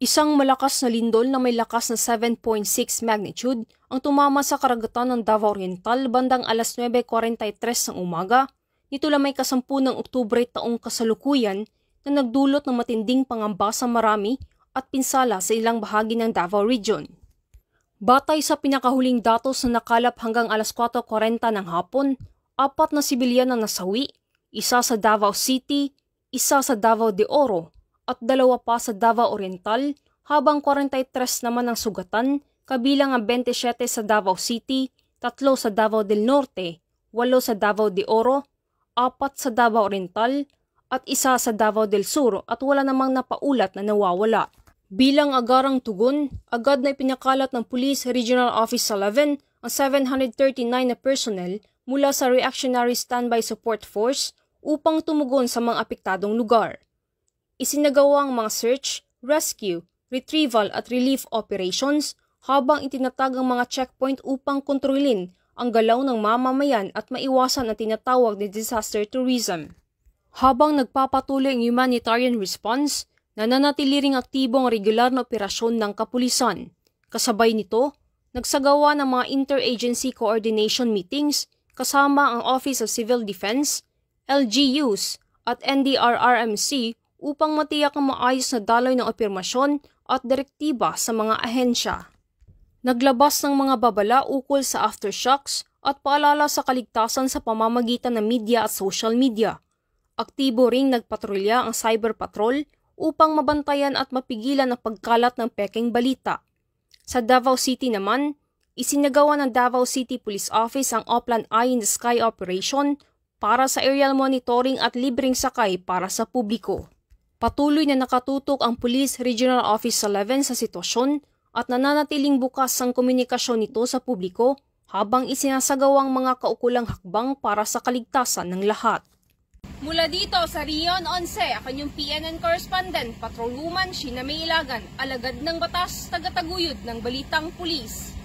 Isang malakas na lindol na may lakas na 7.6 magnitude ang tumama sa karagatan ng Davao Oriental bandang alas 9:43 ng umaga nito lamang 10 ng Oktubre taong kasalukuyan na nagdulot ng matinding pangamba sa marami at pinsala sa ilang bahagi ng Davao Region. Batay sa pinakahuling datos na nakalap hanggang alas 4:40 ng hapon, 4 na sibilyan ang nasawi, isa sa Davao City, isa sa Davao de Oro, at 2 pa sa Davao Oriental, habang 43 naman ang sugatan, kabilang ang 27 sa Davao City, 3 sa Davao del Norte, 8 sa Davao de Oro, 4 sa Davao Oriental, at isa sa Davao del Sur at wala namang napaulat na nawawala. Bilang agarang tugon, agad na ipinakalat ng Police Regional Office 11 ang 739 na personnel mula sa Reactionary Standby Support Force upang tumugon sa mga apektadong lugar. Isinagawa ang mga search, rescue, retrieval at relief operations habang itinatag ang mga checkpoint upang kontrolin ang galaw ng mamamayan at maiwasan ang tinatawag na disaster tourism. Habang nagpapatuloy ang humanitarian response, nananatili ring aktibo ang regular na operasyon ng kapulisan. Kasabay nito, nagsagawa ng mga interagency coordination meetings kasama ang Office of Civil Defense, LGUs at NDRRMC upang matiyak ang maayos na daloy ng operamasyon at direktiba sa mga ahensya. Naglabas ng mga babala ukol sa aftershocks at paalala sa kaligtasan sa pamamagitan ng media at social media. Aktibo ring nagpatrolya ang cyber patrol upang mabantayan at mapigilan ang pagkalat ng pekeng balita. Sa Davao City naman, isinagawa ng Davao City Police Office ang Oplan Eye in the Sky operation para sa aerial monitoring at libreng sakay para sa publiko. Patuloy na nakatutok ang Police Regional Office 11 sa sitwasyon at nananatiling bukas ang komunikasyon nito sa publiko habang isinasagawang mga kaukulang hakbang para sa kaligtasan ng lahat. Mula dito sa Rion 11, ako yung PNN correspondent, Patrolwoman Sheena May Ilagan, alagad ng batas, tagataguyod ng Balitang Pulis.